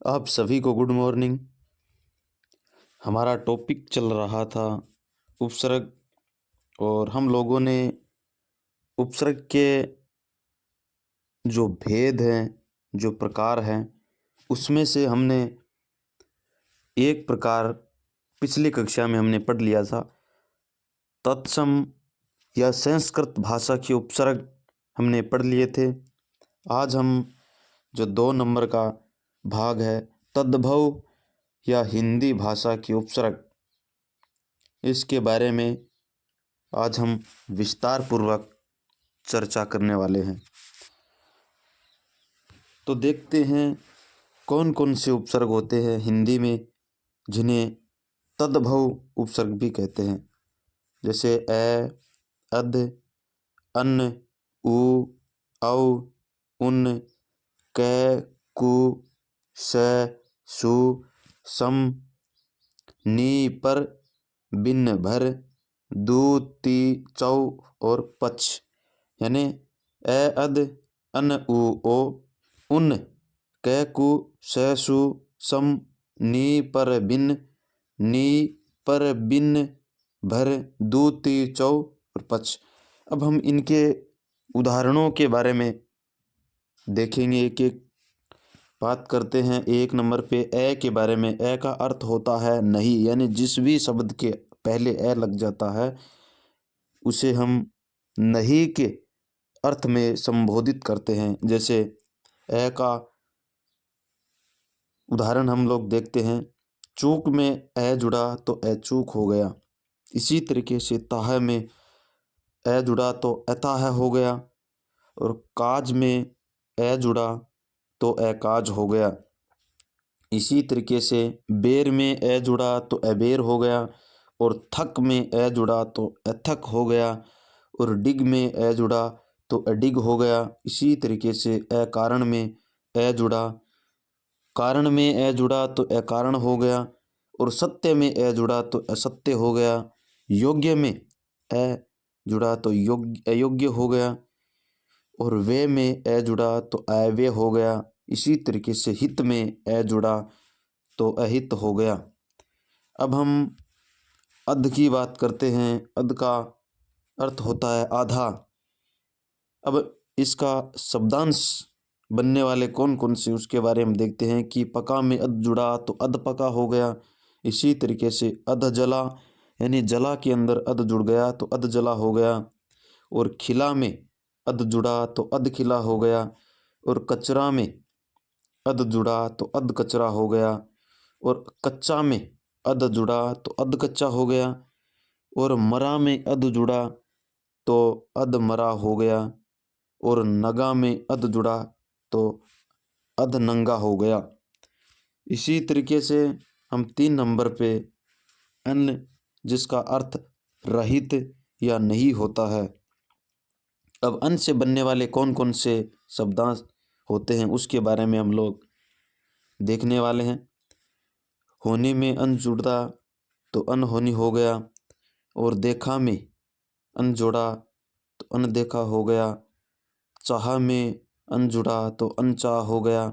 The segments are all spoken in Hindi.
आप सभी को गुड मॉर्निंग। हमारा टॉपिक चल रहा था उपसर्ग, और हम लोगों ने उपसर्ग के जो भेद हैं, जो प्रकार हैं, उसमें से हमने एक प्रकार पिछली कक्षा में हमने पढ़ लिया था। तत्सम या संस्कृत भाषा के उपसर्ग हमने पढ़ लिए थे। आज हम जो 2 नंबर का भाग है, तद्भव या हिंदी भाषा के उपसर्ग, इसके बारे में आज हम विस्तार पूर्वक चर्चा करने वाले हैं। तो देखते हैं कौन कौन से उपसर्ग होते हैं हिंदी में, जिन्हें तद्भव उपसर्ग भी कहते हैं। जैसे ए, अद, अन, उ, औ, उन, कै, कु, से, सु, सम, नी, पर, बिन, भर, दू, ती, चौ और पच। यानी ए, अद, अन, उ, ओ, उन, कै, कु, से, सु, सम, नी, पर, बिन, नी, पर, बिन, भर, दू, ती, चौ और पच। अब हम इनके उदाहरणों के बारे में देखेंगे, एक एक बात करते हैं। 1 नंबर पे ए के बारे में। ए का अर्थ होता है नहीं, यानी जिस भी शब्द के पहले ए लग जाता है उसे हम नहीं के अर्थ में संबोधित करते हैं। जैसे ए का उदाहरण हम लोग देखते हैं, चूक में ए जुड़ा तो ए चूक हो गया। इसी तरीके से ताह में ए जुड़ा तो अताह हो गया, और काज में ए जुड़ा तो ए काज हो गया। इसी तरीके से बेर में ए जुड़ा तो अबेर हो गया, और थक में ए जुड़ा तो अथक हो गया, और डिग में ए जुड़ा तो अडिग हो गया। इसी तरीके से ए कारण में ए जुड़ा, कारण में ए जुड़ा तो अकारण हो गया, और सत्य में ए जुड़ा तो असत्य हो गया। योग्य में ए जुड़ा तो योग्य अयोग्य हो गया, और वे में ए जुड़ा तो अव्यय हो गया। इसी तरीके से हित में ए जुड़ा तो अहित हो गया। अब हम अध की बात करते हैं। अध का अर्थ होता है आधा। अब इसका शब्दांश बनने वाले कौन कौन से, उसके बारे में देखते हैं कि पका में अध जुड़ा तो अध पका हो गया। इसी तरीके से अध जला, यानी जला के अंदर अध जुड़ गया तो अध जला हो गया। और खिला में अध जुड़ा तो अध खिला हो गया, और कचरा में अध जुड़ा तो अध कचरा हो गया, और कच्चा में अध जुड़ा तो अध कच्चा हो गया, और मरा में अध जुड़ा तो अध मरा हो गया, और नगा में अध जुड़ा तो अध नंगा हो गया। इसी तरीके से हम 3 नंबर पे अन्न, जिसका अर्थ रहित या नहीं होता है। अब अन्न से बनने वाले कौन कौन से शब्दांश होते हैं उसके बारे में हम लोग देखने वाले हैं। होने में अन जुड़ा तो अनहोनी हो गया, और देखा में अन जुड़ा तो अनदेखा हो गया। चाह में अन जुड़ा तो अनचाह हो गया।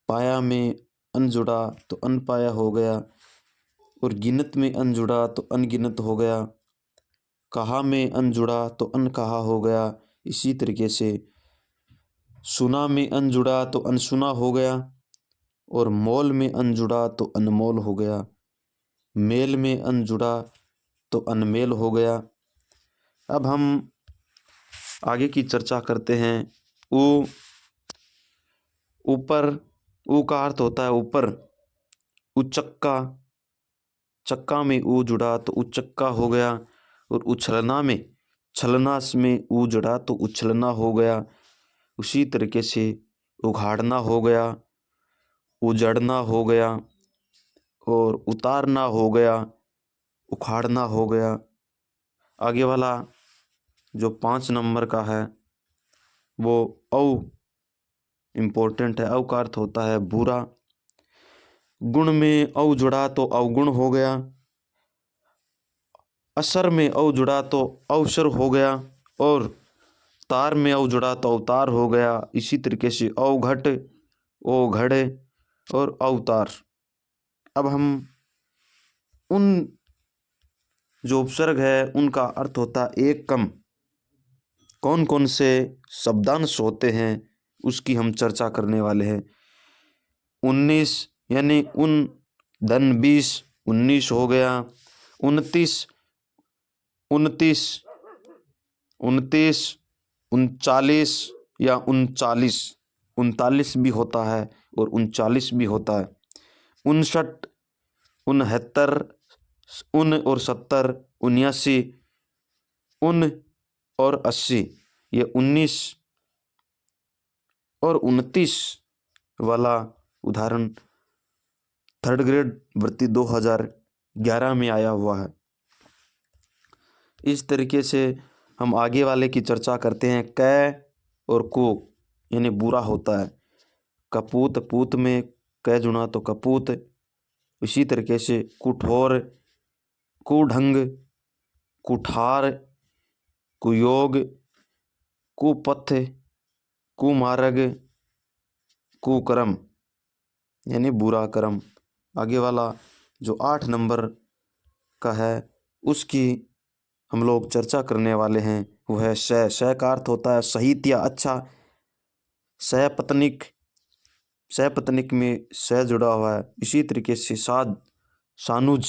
पाया में अन जुड़ा तो अनपाया हो गया, और गिनत में अन जुड़ा तो अनगिनत हो गया। कहा में अन जुड़ा तो अनकहा हो गया। इसी तरीके से सुना में अन जुड़ा तो अनसुना हो गया, और मोल में अन जुड़ा तो अनमोल हो गया। मेल में अन जुड़ा तो अनमेल हो गया। अब हम आगे की चर्चा करते हैं। ऊ, ऊपर, ऊ का अर्थ होता है ऊपर। उचक्का, चक्का में ऊ जुड़ा तो उचक्का हो गया, और उछलना में, छलना में ऊ जुड़ा तो उछलना हो गया। उसी तरीके से उघाड़ना हो गया, उजड़ना हो गया, और उतारना हो गया, उखाड़ना हो गया। आगे वाला जो 5 नंबर का है वो औ इम्पोर्टेंट है। औ का अर्थ होता है बुरा। गुण में औ जुड़ा तो अवगुण हो गया। असर में औ जुड़ा तो अवसर हो गया, और तार में औ जुड़ा तो अवतार हो गया। इसी तरीके से अवघट, ओ घड़े, और अवतार। अब हम उन जो उपसर्ग है उनका अर्थ होता है एक कम, कौन कौन से शब्दांश होते हैं उसकी हम चर्चा करने वाले हैं। 19 यानी उन, धन 20, 19 हो गया। 29, 29, 29, 39 या 39, 39 भी होता है और 39 भी होता है। 59, 69, उन और 70, 79, उन और 80। ये 19 और 29 वाला उदाहरण थर्ड ग्रेड वृत्ति 2011 में आया हुआ है। इस तरीके से हम आगे वाले की चर्चा करते हैं। कै और को यानी बुरा होता है। कपूत, पूत में कै जुड़ा तो कपूत। इसी तरीके से कुठोर, कुढंग, कुठार, कुयोग, कुपथ, कुमार्ग, कुकर्म यानी बुरा कर्म। आगे वाला जो 8 नंबर का है उसकी हम लोग चर्चा करने वाले हैं, वो है श। श का अर्थ होता है सहित या अच्छा। सपत्नीक, सपत्नीक में स जुड़ा हुआ है। इसी तरीके से साध, सानुज,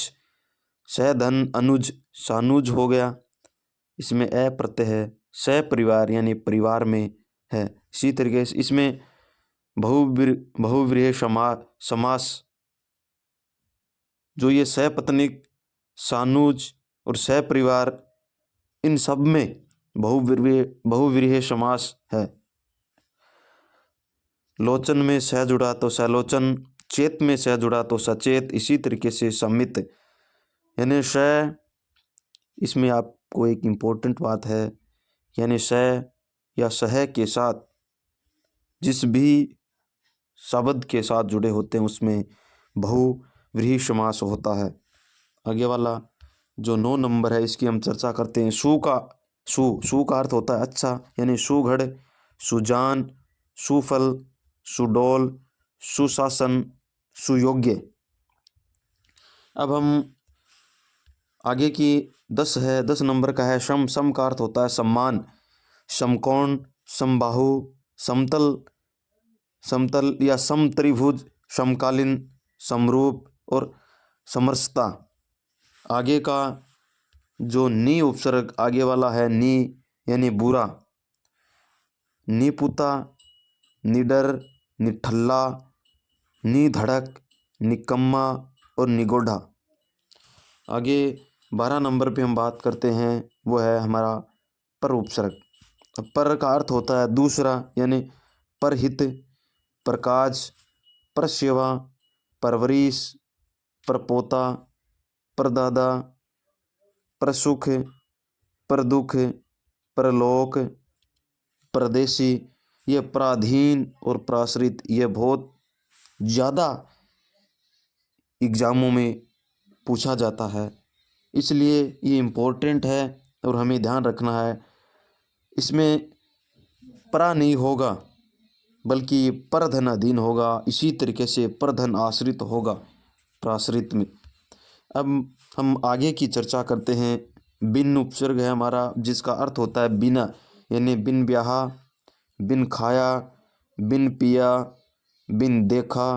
सधन, अनुज, सानुज हो गया। इसमें अ प्रत्यय है। सपरिवार यानी परिवार में है। इसी तरीके से इसमें बहुव्रीहि समास, जो ये सपत्नीक, सानुज और सपरिवार, इन सब में बहुव्रीहि समास है। लोचन में स जुड़ा तो सलोचन, चेत में स जुड़ा तो सचेत। इसी तरीके से समित यानी स, इसमें आपको एक इम्पोर्टेंट बात है, यानी स या सह के साथ जिस भी शब्द के साथ जुड़े होते हैं उसमें बहुव्रीहि समास होता है। आगे वाला जो 9 नंबर है इसकी हम चर्चा करते हैं। सु का अर्थ होता है अच्छा, यानी सुघड़, सुजान, सुफल, सुडोल, सुशासन, सुयोग्य। अब हम आगे की 10 है, 10 नंबर का है सम। सम का अर्थ होता है सम्मान, समकोण, समबाहु, समतल, समतल या समत्रिभुज, समकालीन, समरूप और समरसता। आगे का जो नी उपसर्ग आगे वाला है नी यानी बुरा। निपुता, निडर, निठल्ला, निधड़क, निकम्मा और निगोढ़ा। आगे 12 नंबर पे हम बात करते हैं, वो है हमारा पर उपसर्ग। पर का अर्थ होता है दूसरा, यानी परहित, प्रकाश, परसेवा, परवरिश, परपोता, परदादा, परसुख, परदुख, परलोक, परदेशी। ये पराधीन और प्राश्रित ये बहुत ज़्यादा एग्ज़ामों में पूछा जाता है, इसलिए ये इम्पोर्टेंट है और हमें ध्यान रखना है। इसमें परा नहीं होगा बल्कि परधन अधीन होगा। इसी तरीके से परधन आश्रित होगा प्राश्रित में। अब हम आगे की चर्चा करते हैं। बिन उपसर्ग है हमारा, जिसका अर्थ होता है बिना, यानी बिन ब्याहा, बिन खाया, बिन पिया, बिन देखा,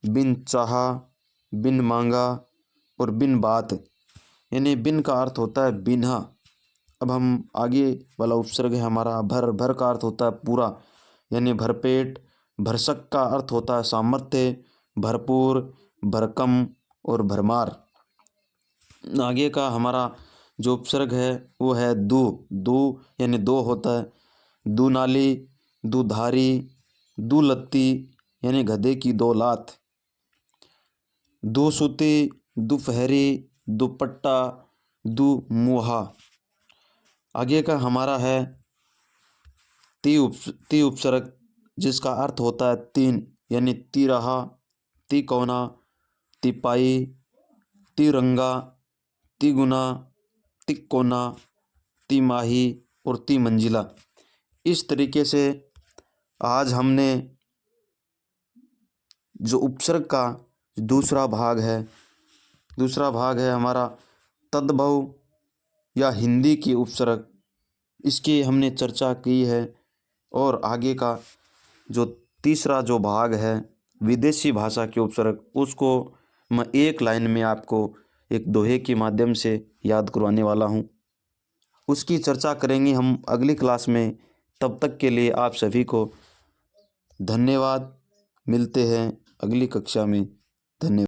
बिन चाहा, बिन मांगा और बिन बात, यानी बिन का अर्थ होता है बिना। अब हम आगे वाला उपसर्ग है हमारा भर। भर का अर्थ होता है पूरा, यानी भरपेट। भरसक का अर्थ होता है सामर्थ्य, भरपूर, भरकम और भरमार। आगे का हमारा जो उपसर्ग है वो है दू। दू यानी दो होता है। दूनाली, दूधारी, दूलत्ती यानी गधे की 2 लात। दूसुती, दोपहरी, दुपट्टा, दुमुहा। आगे का हमारा है ती उपसर्ग, जिसका अर्थ होता है 3, यानी तिरहा, तिकोना, तिपाई, तिरंगा, तिगुना, तिकोना, तिमाही और तिमंजिला। इस तरीके से आज हमने जो उपसर्ग का दूसरा भाग है हमारा तद्भव या हिंदी की उपसर्ग, इसकी हमने चर्चा की है। और आगे का जो तीसरा जो भाग है विदेशी भाषा के उपसर्ग, उसको मैं एक लाइन में आपको एक दोहे के माध्यम से याद करवाने वाला हूँ। उसकी चर्चा करेंगे हम अगली क्लास में। तब तक के लिए आप सभी को धन्यवाद। मिलते हैं अगली कक्षा में। धन्यवाद।